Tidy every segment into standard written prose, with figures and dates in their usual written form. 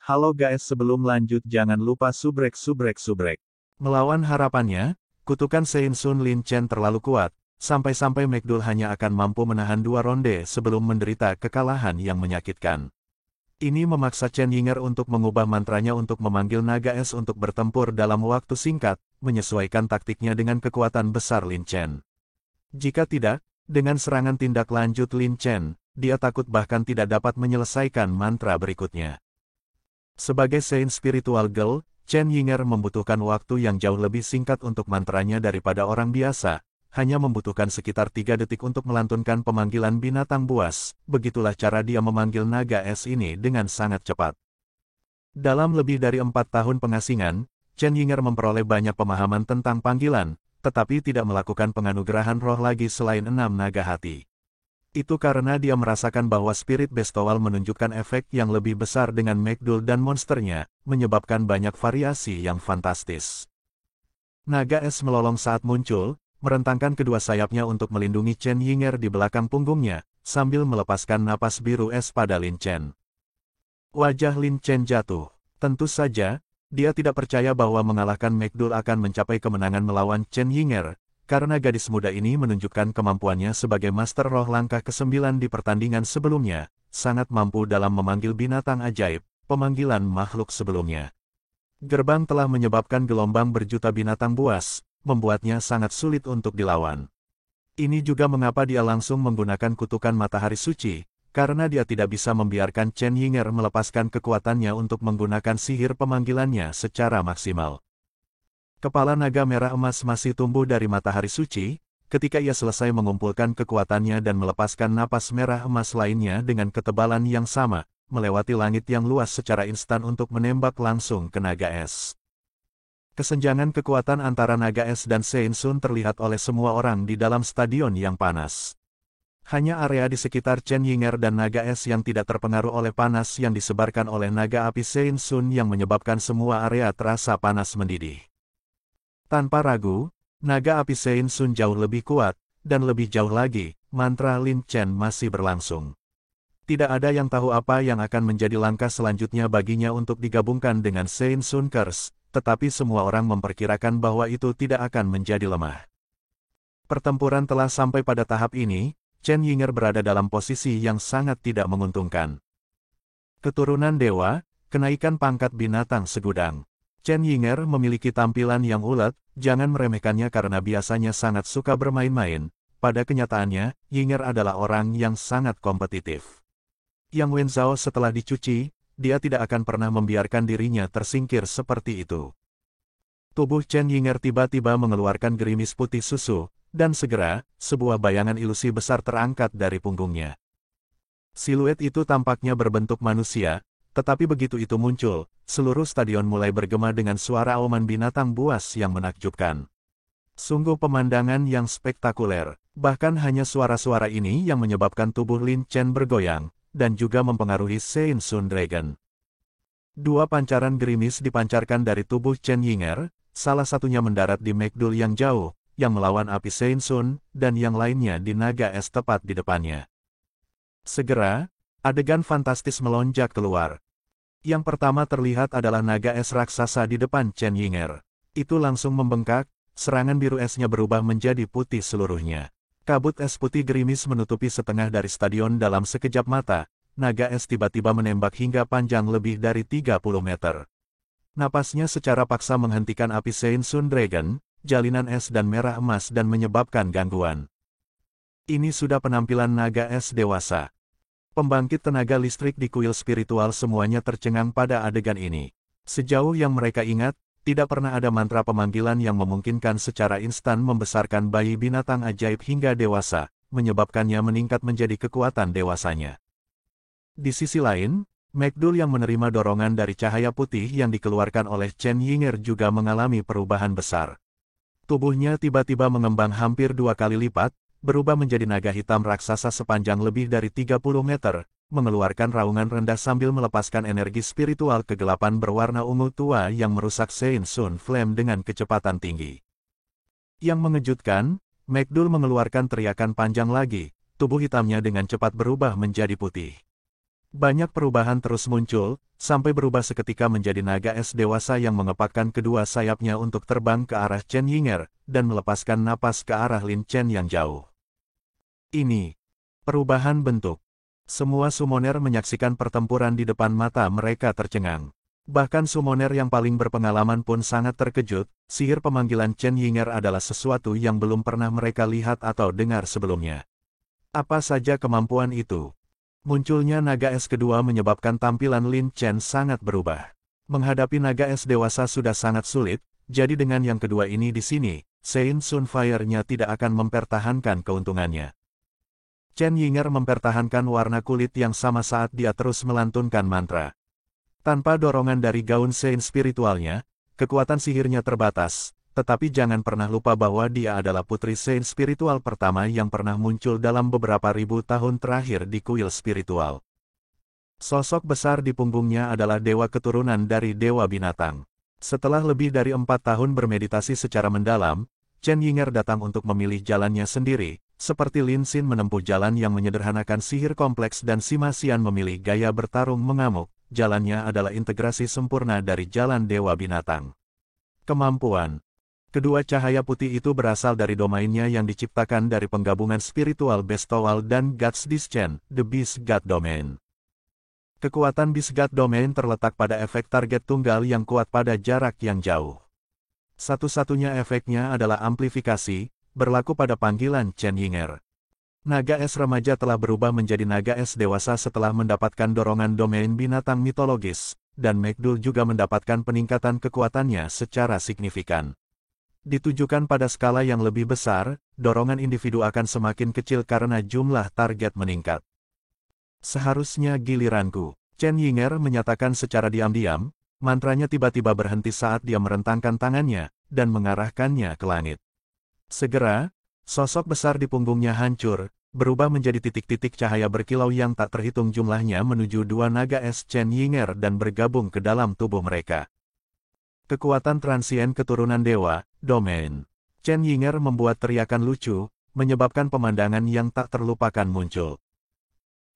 Halo guys, sebelum lanjut jangan lupa subrek. Melawan harapannya, kutukan Sein Sun Lin Chen terlalu kuat, sampai-sampai McDull hanya akan mampu menahan 2 ronde sebelum menderita kekalahan yang menyakitkan. Ini memaksa Chen Yinger untuk mengubah mantranya untuk memanggil naga es untuk bertempur dalam waktu singkat, menyesuaikan taktiknya dengan kekuatan besar Lin Chen. Jika tidak, dengan serangan tindak lanjut Lin Chen, dia takut bahkan tidak dapat menyelesaikan mantra berikutnya. Sebagai Saint Spiritual Girl, Chen Yinger membutuhkan waktu yang jauh lebih singkat untuk mantranya daripada orang biasa, hanya membutuhkan sekitar 3 detik untuk melantunkan pemanggilan binatang buas, begitulah cara dia memanggil naga es ini dengan sangat cepat. Dalam lebih dari 4 tahun pengasingan, Chen Yinger memperoleh banyak pemahaman tentang panggilan, tetapi tidak melakukan penganugerahan roh lagi selain 6 naga hati. Itu karena dia merasakan bahwa spirit bestowal menunjukkan efek yang lebih besar dengan McDull dan monsternya, menyebabkan banyak variasi yang fantastis. Naga es melolong saat muncul, merentangkan kedua sayapnya untuk melindungi Chen Yinger di belakang punggungnya, sambil melepaskan napas biru es pada Lin Chen. Wajah Lin Chen jatuh. Tentu saja, dia tidak percaya bahwa mengalahkan McDull akan mencapai kemenangan melawan Chen Yinger, karena gadis muda ini menunjukkan kemampuannya sebagai Master Roh langkah ke-9 di pertandingan sebelumnya, sangat mampu dalam memanggil binatang ajaib, pemanggilan makhluk sebelumnya. Gerbang telah menyebabkan gelombang berjuta binatang buas, membuatnya sangat sulit untuk dilawan. Ini juga mengapa dia langsung menggunakan kutukan matahari suci, karena dia tidak bisa membiarkan Chen Yinger melepaskan kekuatannya untuk menggunakan sihir pemanggilannya secara maksimal. Kepala naga merah emas masih tumbuh dari matahari suci, ketika ia selesai mengumpulkan kekuatannya dan melepaskan napas merah emas lainnya dengan ketebalan yang sama, melewati langit yang luas secara instan untuk menembak langsung ke naga es. Kesenjangan kekuatan antara naga es dan Sein Sun terlihat oleh semua orang di dalam stadion yang panas. Hanya area di sekitar Chen Yinger dan naga es yang tidak terpengaruh oleh panas yang disebarkan oleh naga api Sein Sun yang menyebabkan semua area terasa panas mendidih. Tanpa ragu, naga api Sein Sun jauh lebih kuat, dan lebih jauh lagi, mantra Lin Chen masih berlangsung. Tidak ada yang tahu apa yang akan menjadi langkah selanjutnya baginya untuk digabungkan dengan Sein Sun Curse, tetapi semua orang memperkirakan bahwa itu tidak akan menjadi lemah. Pertempuran telah sampai pada tahap ini, Chen Yinger berada dalam posisi yang sangat tidak menguntungkan. Keturunan dewa, kenaikan pangkat binatang segudang. Chen Yinger memiliki tampilan yang ulet, jangan meremehkannya karena biasanya sangat suka bermain-main. Pada kenyataannya, Yinger adalah orang yang sangat kompetitif. Yang Wenzhao setelah dicuci, dia tidak akan pernah membiarkan dirinya tersingkir seperti itu. Tubuh Chen Yinger tiba-tiba mengeluarkan gerimis putih susu, dan segera, sebuah bayangan ilusi besar terangkat dari punggungnya. Siluet itu tampaknya berbentuk manusia, tetapi begitu itu muncul, seluruh stadion mulai bergema dengan suara auman binatang buas yang menakjubkan. Sungguh pemandangan yang spektakuler, bahkan hanya suara-suara ini yang menyebabkan tubuh Lin Chen bergoyang, dan juga mempengaruhi Sein Sun Dragon. 2 pancaran gerimis dipancarkan dari tubuh Chen Yinger, salah satunya mendarat di McDull yang jauh, yang melawan api Sein Sun, dan yang lainnya di naga es tepat di depannya. Segera, adegan fantastis melonjak keluar. Yang pertama terlihat adalah naga es raksasa di depan Chen Yinger. Itu langsung membengkak, serangan biru esnya berubah menjadi putih seluruhnya. Kabut es putih gerimis menutupi setengah dari stadion dalam sekejap mata, naga es tiba-tiba menembak hingga panjang lebih dari 30 meter. Napasnya secara paksa menghentikan api Sein Sun Dragon, jalinan es dan merah emas dan menyebabkan gangguan. Ini sudah penampilan naga es dewasa. Pembangkit tenaga listrik di kuil spiritual semuanya tercengang pada adegan ini. Sejauh yang mereka ingat, tidak pernah ada mantra pemanggilan yang memungkinkan secara instan membesarkan bayi binatang ajaib hingga dewasa, menyebabkannya meningkat menjadi kekuatan dewasanya. Di sisi lain, McDull yang menerima dorongan dari cahaya putih yang dikeluarkan oleh Chen Yinger juga mengalami perubahan besar. Tubuhnya tiba-tiba mengembang hampir 2 kali lipat, berubah menjadi naga hitam raksasa sepanjang lebih dari 30 meter, mengeluarkan raungan rendah sambil melepaskan energi spiritual kegelapan berwarna ungu tua yang merusak Sein Sun Flame dengan kecepatan tinggi. Yang mengejutkan, McDull mengeluarkan teriakan panjang lagi, tubuh hitamnya dengan cepat berubah menjadi putih. Banyak perubahan terus muncul, sampai berubah seketika menjadi naga es dewasa yang mengepakkan kedua sayapnya untuk terbang ke arah Chen Yinger, dan melepaskan napas ke arah Lin Chen yang jauh. Ini perubahan bentuk. Semua summoner menyaksikan pertempuran di depan mata mereka tercengang. Bahkan summoner yang paling berpengalaman pun sangat terkejut, sihir pemanggilan Chen Yinger adalah sesuatu yang belum pernah mereka lihat atau dengar sebelumnya. Apa saja kemampuan itu? Munculnya naga es kedua menyebabkan tampilan Lin Chen sangat berubah. Menghadapi naga es dewasa sudah sangat sulit, jadi dengan yang kedua ini di sini, Sein Sun Fire-nya tidak akan mempertahankan keuntungannya. Chen Yinger mempertahankan warna kulit yang sama saat dia terus melantunkan mantra. Tanpa dorongan dari gaun Sein spiritualnya, kekuatan sihirnya terbatas, tetapi jangan pernah lupa bahwa dia adalah putri Sein spiritual pertama yang pernah muncul dalam beberapa ribu tahun terakhir di kuil spiritual. Sosok besar di punggungnya adalah dewa keturunan dari dewa binatang. Setelah lebih dari 4 tahun bermeditasi secara mendalam, Chen Yinger datang untuk memilih jalannya sendiri, seperti Lin Xin menempuh jalan yang menyederhanakan sihir kompleks dan Sima Xian memilih gaya bertarung mengamuk, jalannya adalah integrasi sempurna dari jalan dewa binatang. Kemampuan. Kedua cahaya putih itu berasal dari domainnya yang diciptakan dari penggabungan spiritual Bestowal dan Guts Discern, The Beast God Domain. Kekuatan Beast God Domain terletak pada efek target tunggal yang kuat pada jarak yang jauh. Satu-satunya efeknya adalah amplifikasi, berlaku pada panggilan Chen Yinger. Naga es remaja telah berubah menjadi naga es dewasa setelah mendapatkan dorongan domain binatang mitologis, dan Megdul juga mendapatkan peningkatan kekuatannya secara signifikan. Ditujukan pada skala yang lebih besar, dorongan individu akan semakin kecil karena jumlah target meningkat. Seharusnya giliranku, Chen Yinger menyatakan secara diam-diam, mantranya tiba-tiba berhenti saat dia merentangkan tangannya, dan mengarahkannya ke langit. Segera, sosok besar di punggungnya hancur, berubah menjadi titik-titik cahaya berkilau yang tak terhitung jumlahnya menuju dua naga es Chen Yinger dan bergabung ke dalam tubuh mereka. Kekuatan transien keturunan dewa, domain. Chen Yinger membuat teriakan lucu, menyebabkan pemandangan yang tak terlupakan muncul.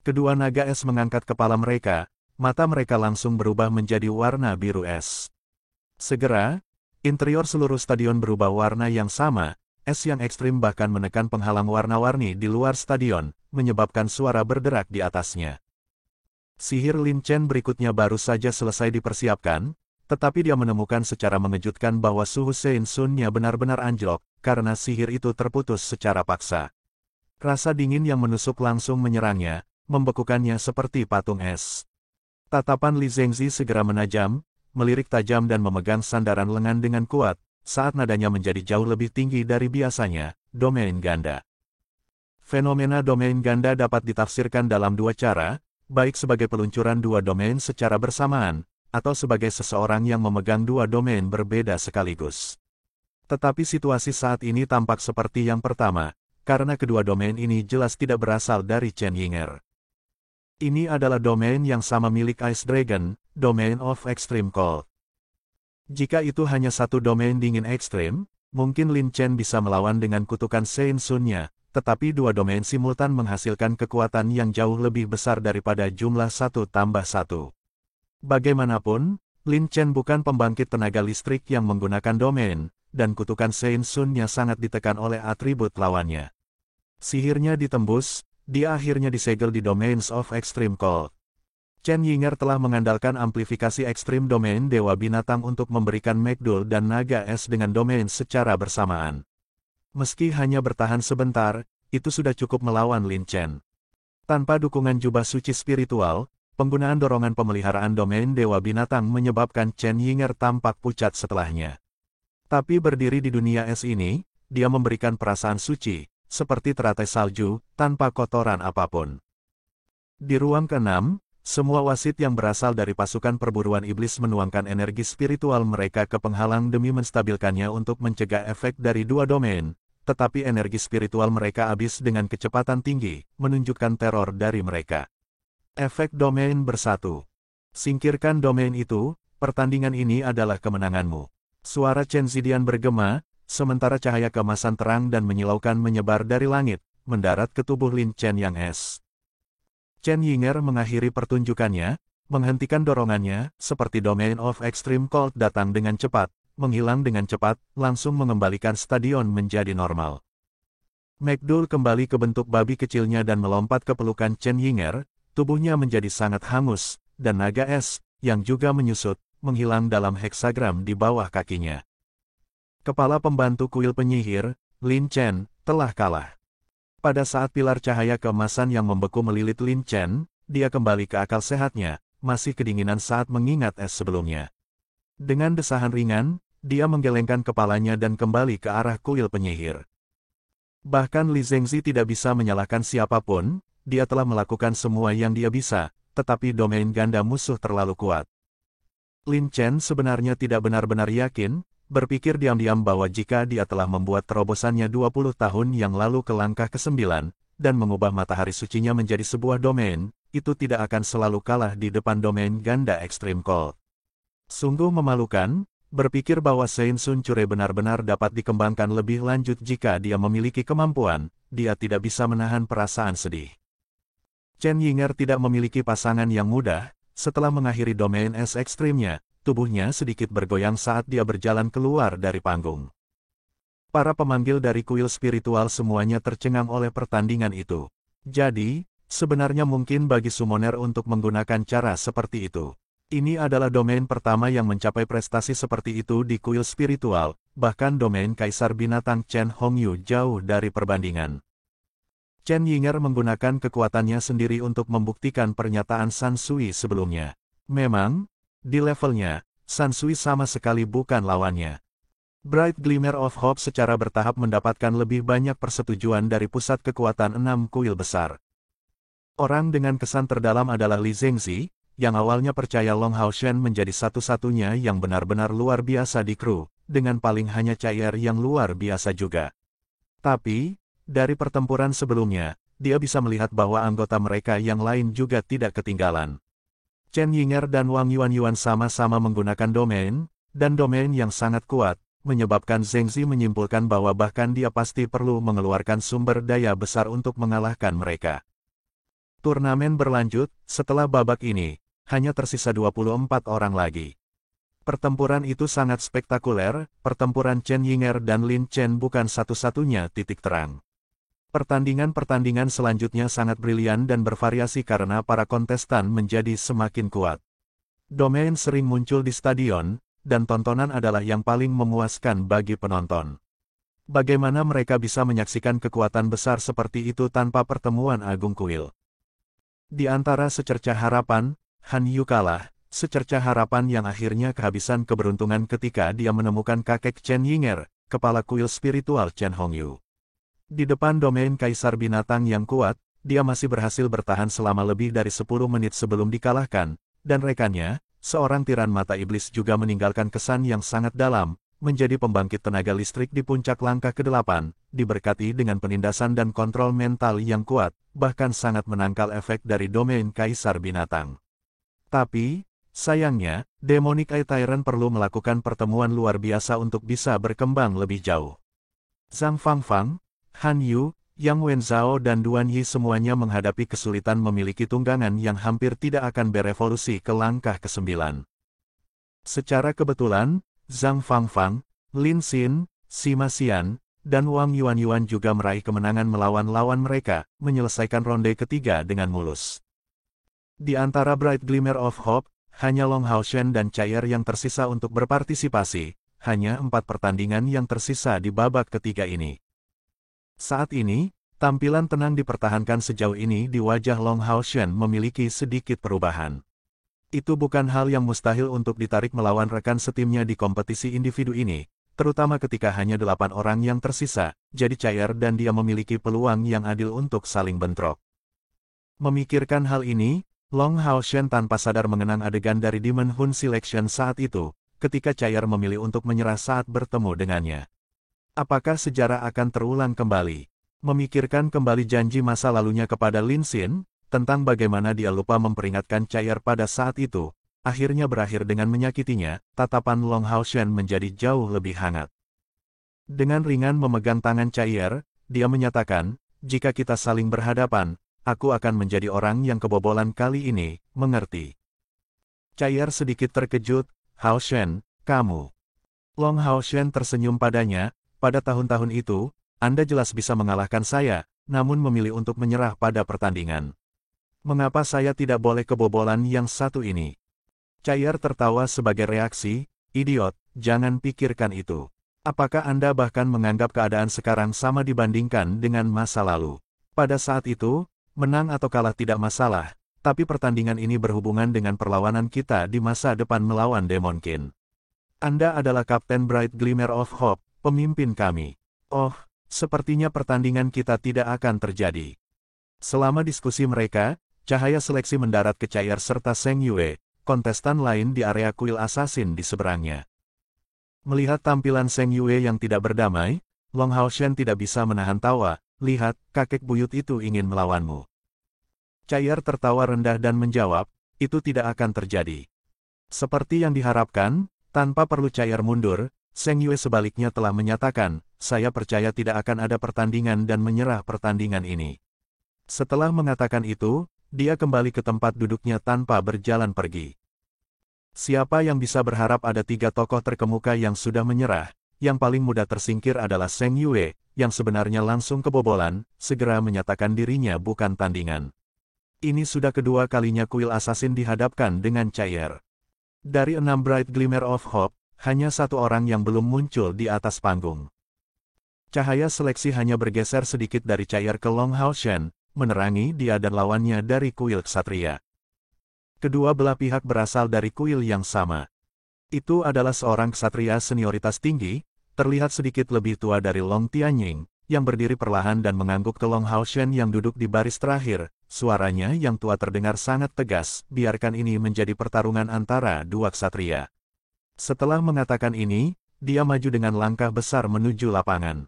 Kedua naga es mengangkat kepala mereka, mata mereka langsung berubah menjadi warna biru es. Segera, interior seluruh stadion berubah warna yang sama, es yang ekstrim bahkan menekan penghalang warna-warni di luar stadion, menyebabkan suara berderak di atasnya. Sihir Lin Chen berikutnya baru saja selesai dipersiapkan, tetapi dia menemukan secara mengejutkan bahwa suhu Sein Sun-nya benar-benar anjlok, karena sihir itu terputus secara paksa. Rasa dingin yang menusuk langsung menyerangnya, membekukannya seperti patung es. Tatapan Li Zhengzi segera menajam, melirik tajam dan memegang sandaran lengan dengan kuat, saat nadanya menjadi jauh lebih tinggi dari biasanya, domain ganda. Fenomena domain ganda dapat ditafsirkan dalam dua cara, baik sebagai peluncuran dua domain secara bersamaan, atau sebagai seseorang yang memegang dua domain berbeda sekaligus. Tetapi situasi saat ini tampak seperti yang pertama, karena kedua domain ini jelas tidak berasal dari Chen Yinger. Ini adalah domain yang sama milik Ice Dragon, Domain of Extreme Cold. Jika itu hanya satu domain dingin ekstrim, mungkin Lin Chen bisa melawan dengan kutukan Sein Sun-nya, tetapi dua domain simultan menghasilkan kekuatan yang jauh lebih besar daripada jumlah 1 tambah 1. Bagaimanapun, Lin Chen bukan pembangkit tenaga listrik yang menggunakan domain, dan kutukan Sein Sun-nya sangat ditekan oleh atribut lawannya. Sihirnya ditembus, dia akhirnya disegel di Domains of Extreme Cold. Chen Yinger telah mengandalkan amplifikasi ekstrim domain Dewa Binatang untuk memberikan Megdul dan Naga Es dengan domain secara bersamaan. Meski hanya bertahan sebentar, itu sudah cukup melawan Lin Chen. Tanpa dukungan jubah suci spiritual, penggunaan dorongan pemeliharaan domain Dewa Binatang menyebabkan Chen Yinger tampak pucat setelahnya. Tapi berdiri di dunia es ini, dia memberikan perasaan suci, seperti teratai salju, tanpa kotoran apapun. Di ruang ke-6, semua wasit yang berasal dari pasukan perburuan iblis menuangkan energi spiritual mereka ke penghalang demi menstabilkannya untuk mencegah efek dari dua domain, tetapi energi spiritual mereka habis dengan kecepatan tinggi, menunjukkan teror dari mereka. Efek domain bersatu. Singkirkan domain itu, pertandingan ini adalah kemenanganmu. Suara Chen Zidian bergema, sementara cahaya keemasan terang dan menyilaukan menyebar dari langit, mendarat ke tubuh Lin Chen yang es. Chen Yinger mengakhiri pertunjukannya, menghentikan dorongannya, seperti Domain of Extreme Cold datang dengan cepat, menghilang dengan cepat, langsung mengembalikan stadion menjadi normal. McDool kembali ke bentuk babi kecilnya dan melompat ke pelukan Chen Yinger, tubuhnya menjadi sangat hangus, dan naga es, yang juga menyusut, menghilang dalam heksagram di bawah kakinya. Kepala pembantu kuil penyihir, Lin Chen, telah kalah. Pada saat pilar cahaya keemasan yang membeku melilit Lin Chen, dia kembali ke akal sehatnya, masih kedinginan saat mengingat es sebelumnya. Dengan desahan ringan, dia menggelengkan kepalanya dan kembali ke arah kuil penyihir. Bahkan Li Zengzi tidak bisa menyalahkan siapapun, dia telah melakukan semua yang dia bisa, tetapi domain ganda musuh terlalu kuat. Lin Chen sebenarnya tidak benar-benar yakin, berpikir diam-diam bahwa jika dia telah membuat terobosannya 20 tahun yang lalu ke langkah ke-9, dan mengubah matahari sucinya menjadi sebuah domain, itu tidak akan selalu kalah di depan domain ganda Extreme Cold. Sungguh memalukan, berpikir bahwa Sein Sun Cure benar-benar dapat dikembangkan lebih lanjut jika dia memiliki kemampuan, dia tidak bisa menahan perasaan sedih. Chen Yinger tidak memiliki pasangan yang mudah, setelah mengakhiri domain es ekstrimnya, tubuhnya sedikit bergoyang saat dia berjalan keluar dari panggung. Para pemanggil dari kuil spiritual semuanya tercengang oleh pertandingan itu. Jadi, sebenarnya mungkin bagi summoner untuk menggunakan cara seperti itu. Ini adalah domain pertama yang mencapai prestasi seperti itu di kuil spiritual, bahkan domain Kaisar Binatang Chen Hongyu jauh dari perbandingan. Chen Yinger menggunakan kekuatannya sendiri untuk membuktikan pernyataan San Sui sebelumnya. Memang, di levelnya, San Sui sama sekali bukan lawannya. Bright Glimmer of Hope secara bertahap mendapatkan lebih banyak persetujuan dari pusat kekuatan 6 kuil besar. Orang dengan kesan terdalam adalah Li Zengzi, yang awalnya percaya Long Haoshen menjadi satu-satunya yang benar-benar luar biasa di kru, dengan paling hanya Cair yang luar biasa juga. Tapi, dari pertempuran sebelumnya, dia bisa melihat bahwa anggota mereka yang lain juga tidak ketinggalan. Chen Yinger dan Wang Yuanyuan sama-sama menggunakan domain, dan domain yang sangat kuat, menyebabkan Zengzi menyimpulkan bahwa bahkan dia pasti perlu mengeluarkan sumber daya besar untuk mengalahkan mereka. Turnamen berlanjut, setelah babak ini, hanya tersisa 24 orang lagi. Pertempuran itu sangat spektakuler, pertempuran Chen Yinger dan Lin Chen bukan satu-satunya titik terang. Pertandingan-pertandingan selanjutnya sangat brilian dan bervariasi karena para kontestan menjadi semakin kuat. Domain sering muncul di stadion, dan tontonan adalah yang paling memuaskan bagi penonton. Bagaimana mereka bisa menyaksikan kekuatan besar seperti itu tanpa pertemuan agung kuil? Di antara secercah harapan, Han Yu kalah, secercah harapan yang akhirnya kehabisan keberuntungan ketika dia menemukan kakek Chen Yinger, kepala kuil spiritual Chen Hongyu. Di depan domain Kaisar Binatang yang kuat, dia masih berhasil bertahan selama lebih dari 10 menit sebelum dikalahkan, dan rekannya, seorang tiran mata iblis juga meninggalkan kesan yang sangat dalam, menjadi pembangkit tenaga listrik di puncak langkah ke-8, diberkati dengan penindasan dan kontrol mental yang kuat, bahkan sangat menangkal efek dari domain Kaisar Binatang. Tapi, sayangnya, Demonic Eye Tyrant perlu melakukan pertemuan luar biasa untuk bisa berkembang lebih jauh. Zhang Fangfang, Han Yu, Yang Wenzhao dan Duan Yi semuanya menghadapi kesulitan memiliki tunggangan yang hampir tidak akan berevolusi ke langkah ke-9. Secara kebetulan, Zhang Fangfang, Lin Xin, Sima Xian, dan Wang Yuanyuan juga meraih kemenangan melawan lawan mereka, menyelesaikan ronde ketiga dengan mulus. Di antara Bright Glimmer of Hope, hanya Long Haoshen dan Cair yang tersisa untuk berpartisipasi, hanya 4 pertandingan yang tersisa di babak ketiga ini. Saat ini, tampilan tenang dipertahankan sejauh ini di wajah Long Haoshen memiliki sedikit perubahan. Itu bukan hal yang mustahil untuk ditarik melawan rekan setimnya di kompetisi individu ini, terutama ketika hanya 8 orang yang tersisa, jadi Cair dan dia memiliki peluang yang adil untuk saling bentrok. Memikirkan hal ini, Long Haoshen tanpa sadar mengenang adegan dari Demon Hun Selection saat itu, ketika Cair memilih untuk menyerah saat bertemu dengannya. Apakah sejarah akan terulang kembali? Memikirkan kembali janji masa lalunya kepada Lin Xin, tentang bagaimana dia lupa memperingatkan Cair pada saat itu, akhirnya berakhir dengan menyakitinya, tatapan Long Haoshen menjadi jauh lebih hangat. Dengan ringan memegang tangan Cair, dia menyatakan, jika kita saling berhadapan, aku akan menjadi orang yang kebobolan kali ini, mengerti? Chai'er sedikit terkejut, Hao Shen, kamu. Long Hao Shen tersenyum padanya, pada tahun-tahun itu, Anda jelas bisa mengalahkan saya, namun memilih untuk menyerah pada pertandingan. Mengapa saya tidak boleh kebobolan yang satu ini? Chai'er tertawa sebagai reaksi, idiot, jangan pikirkan itu. Apakah Anda bahkan menganggap keadaan sekarang sama dibandingkan dengan masa lalu? Pada saat itu, menang atau kalah tidak masalah, tapi pertandingan ini berhubungan dengan perlawanan kita di masa depan melawan Demon King. Anda adalah Kapten Bright Glimmer of Hope, pemimpin kami. Oh, sepertinya pertandingan kita tidak akan terjadi. Selama diskusi mereka, cahaya seleksi mendarat ke Chai'er serta Seng Yue, kontestan lain di area kuil assassin di seberangnya. Melihat tampilan Seng Yue yang tidak berdamai, Long Hao Shen tidak bisa menahan tawa. Lihat, kakek buyut itu ingin melawanmu. Chai'er tertawa rendah dan menjawab, itu tidak akan terjadi. Seperti yang diharapkan, tanpa perlu Chai'er mundur, Seng Yue sebaliknya telah menyatakan, saya percaya tidak akan ada pertandingan dan menyerah pertandingan ini. Setelah mengatakan itu, dia kembali ke tempat duduknya tanpa berjalan pergi. Siapa yang bisa berharap ada 3 tokoh terkemuka yang sudah menyerah? Yang paling mudah tersingkir adalah Seng Yue, yang sebenarnya langsung kebobolan, segera menyatakan dirinya bukan tandingan. Ini sudah kedua kalinya kuil assassin dihadapkan dengan Chai'er. Dari 6 Bright Glimmer of Hope, hanya satu orang yang belum muncul di atas panggung. Cahaya seleksi hanya bergeser sedikit dari Chai'er ke Long Hao Shen, menerangi dia dan lawannya dari kuil ksatria. Kedua belah pihak berasal dari kuil yang sama. Itu adalah seorang ksatria senioritas tinggi, terlihat sedikit lebih tua dari Long Tianying, yang berdiri perlahan dan mengangguk ke Long Hao Shen yang duduk di baris terakhir. Suaranya yang tua terdengar sangat tegas, biarkan ini menjadi pertarungan antara dua ksatria. Setelah mengatakan ini, dia maju dengan langkah besar menuju lapangan.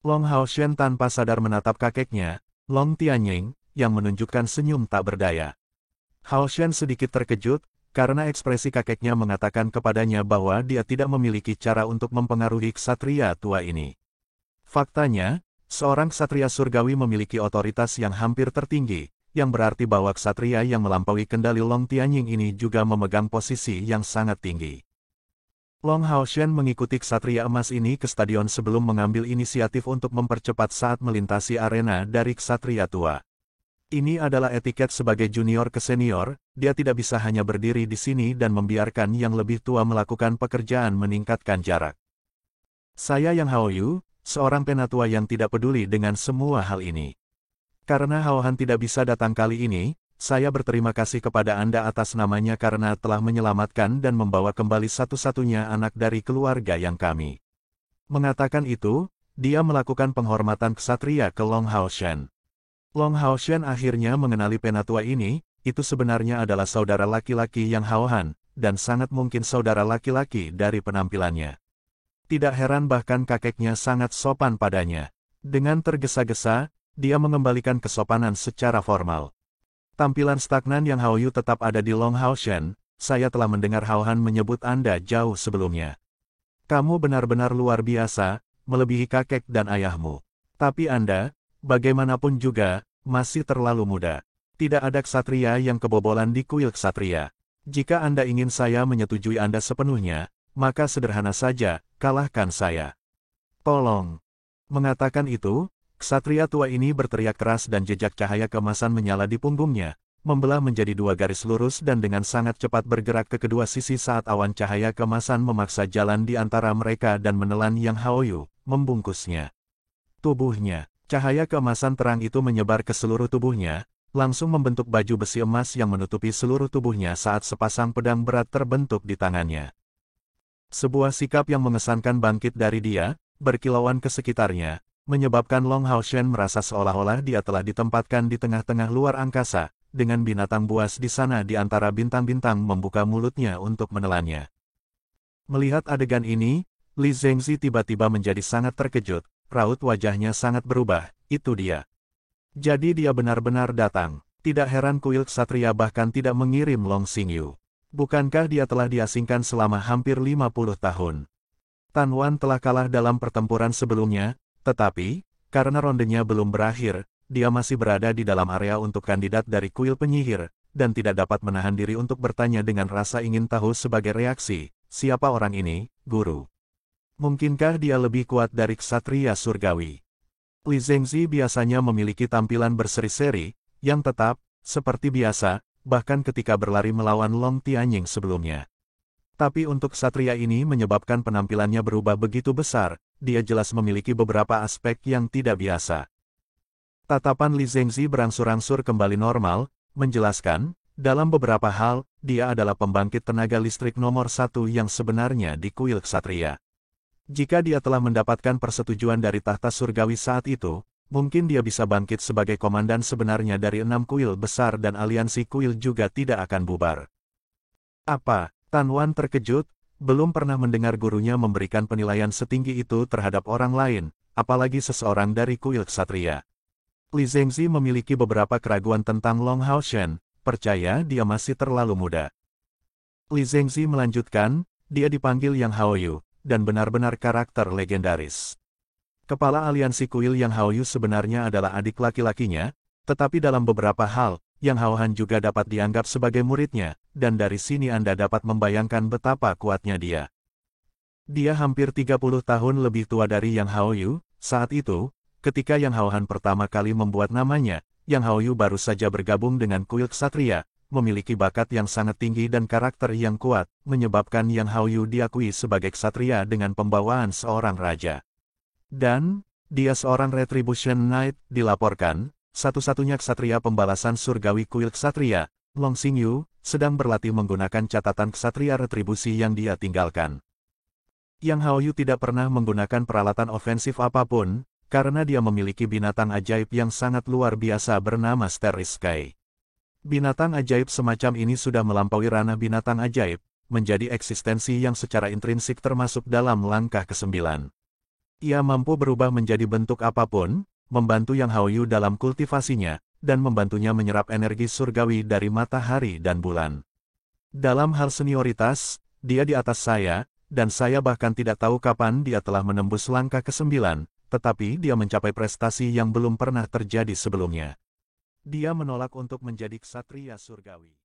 Long Hao Shen tanpa sadar menatap kakeknya, Long Tianying, yang menunjukkan senyum tak berdaya. Hao Shen sedikit terkejut, karena ekspresi kakeknya mengatakan kepadanya bahwa dia tidak memiliki cara untuk mempengaruhi ksatria tua ini. Faktanya, seorang ksatria surgawi memiliki otoritas yang hampir tertinggi, yang berarti bahwa ksatria yang melampaui kendali Long Tianying ini juga memegang posisi yang sangat tinggi. Long Hao Shen mengikuti ksatria emas ini ke stadion sebelum mengambil inisiatif untuk mempercepat saat melintasi arena dari ksatria tua. Ini adalah etiket sebagai junior ke senior, dia tidak bisa hanya berdiri di sini dan membiarkan yang lebih tua melakukan pekerjaan meningkatkan jarak. Saya Yang Hao Yu, seorang penatua yang tidak peduli dengan semua hal ini. Karena Hao Han tidak bisa datang kali ini, saya berterima kasih kepada Anda atas namanya karena telah menyelamatkan dan membawa kembali satu-satunya anak dari keluarga yang kami. Mengatakan itu, dia melakukan penghormatan ksatria ke Long Hao Shen. Long Hao Shen akhirnya mengenali penatua ini, itu sebenarnya adalah saudara laki-laki Yang Hao Han, dan sangat mungkin saudara laki-laki dari penampilannya. Tidak heran bahkan kakeknya sangat sopan padanya. Dengan tergesa-gesa, dia mengembalikan kesopanan secara formal. Tampilan stagnan Yang Hao Yu tetap ada di Long Hao Shen, saya telah mendengar Hao Han menyebut Anda jauh sebelumnya. Kamu benar-benar luar biasa, melebihi kakek dan ayahmu. Tapi Anda, bagaimanapun juga, masih terlalu muda. Tidak ada ksatria yang kebobolan di kuil ksatria. Jika Anda ingin saya menyetujui Anda sepenuhnya, maka sederhana saja, kalahkan saya. Tolong. Mengatakan itu, ksatria tua ini berteriak keras dan jejak cahaya keemasan menyala di punggungnya, membelah menjadi 2 garis lurus dan dengan sangat cepat bergerak ke kedua sisi saat awan cahaya keemasan memaksa jalan di antara mereka dan menelan Yang Hao Yu, membungkusnya. Tubuhnya. Cahaya keemasan terang itu menyebar ke seluruh tubuhnya, langsung membentuk baju besi emas yang menutupi seluruh tubuhnya saat sepasang pedang berat terbentuk di tangannya. Sebuah sikap yang mengesankan bangkit dari dia, berkilauan ke sekitarnya, menyebabkan Long Hao Shen merasa seolah-olah dia telah ditempatkan di tengah-tengah luar angkasa, dengan binatang buas di sana di antara bintang-bintang membuka mulutnya untuk menelannya. Melihat adegan ini, Li Zhengzi tiba-tiba menjadi sangat terkejut. Raut wajahnya sangat berubah, itu dia. Jadi dia benar-benar datang. Tidak heran kuil ksatria bahkan tidak mengirim Long Xingyu. Bukankah dia telah diasingkan selama hampir 50 tahun? Tan Wan telah kalah dalam pertempuran sebelumnya, tetapi, karena rondenya belum berakhir, dia masih berada di dalam area untuk kandidat dari kuil penyihir, dan tidak dapat menahan diri untuk bertanya dengan rasa ingin tahu sebagai reaksi, siapa orang ini, guru? Mungkinkah dia lebih kuat dari ksatria surgawi? Li Zengzi biasanya memiliki tampilan berseri-seri, yang tetap, seperti biasa, bahkan ketika berlari melawan Long Tianying sebelumnya. Tapi untuk ksatria ini menyebabkan penampilannya berubah begitu besar, dia jelas memiliki beberapa aspek yang tidak biasa. Tatapan Li Zengzi berangsur-angsur kembali normal, menjelaskan, dalam beberapa hal, dia adalah pembangkit tenaga listrik nomor 1 yang sebenarnya di kuil ksatria. Jika dia telah mendapatkan persetujuan dari tahta surgawi saat itu, mungkin dia bisa bangkit sebagai komandan sebenarnya dari 6 kuil besar dan aliansi kuil juga tidak akan bubar. Apa? Tan Wan terkejut, belum pernah mendengar gurunya memberikan penilaian setinggi itu terhadap orang lain, apalagi seseorang dari kuil ksatria. Li Zengzi memiliki beberapa keraguan tentang Long Haoshen, percaya dia masih terlalu muda. Li Zengzi melanjutkan, dia dipanggil Yang Haoyu, dan benar-benar karakter legendaris. Kepala aliansi kuil Yang Haoyu sebenarnya adalah adik laki-lakinya, tetapi dalam beberapa hal, Yang Haohan juga dapat dianggap sebagai muridnya, dan dari sini Anda dapat membayangkan betapa kuatnya dia. Dia hampir 30 tahun lebih tua dari Yang Haoyu, saat itu, ketika Yang Haohan pertama kali membuat namanya, Yang Haoyu baru saja bergabung dengan kuil ksatria, memiliki bakat yang sangat tinggi dan karakter yang kuat, menyebabkan Yang Haoyu diakui sebagai ksatria dengan pembawaan seorang raja. Dan, dia seorang Retribution Knight, dilaporkan, satu-satunya ksatria pembalasan surgawi kuil ksatria, Long Xingyu, sedang berlatih menggunakan catatan ksatria retribusi yang dia tinggalkan. Yang Haoyu tidak pernah menggunakan peralatan ofensif apapun, karena dia memiliki binatang ajaib yang sangat luar biasa bernama Starry Sky. Binatang ajaib semacam ini sudah melampaui ranah binatang ajaib, menjadi eksistensi yang secara intrinsik termasuk dalam langkah ke-9. Ia mampu berubah menjadi bentuk apapun, membantu Yang Haoyu dalam kultivasinya, dan membantunya menyerap energi surgawi dari matahari dan bulan. Dalam hal senioritas, dia di atas saya, dan saya bahkan tidak tahu kapan dia telah menembus langkah ke-9, tetapi dia mencapai prestasi yang belum pernah terjadi sebelumnya. Dia menolak untuk menjadi ksatria surgawi.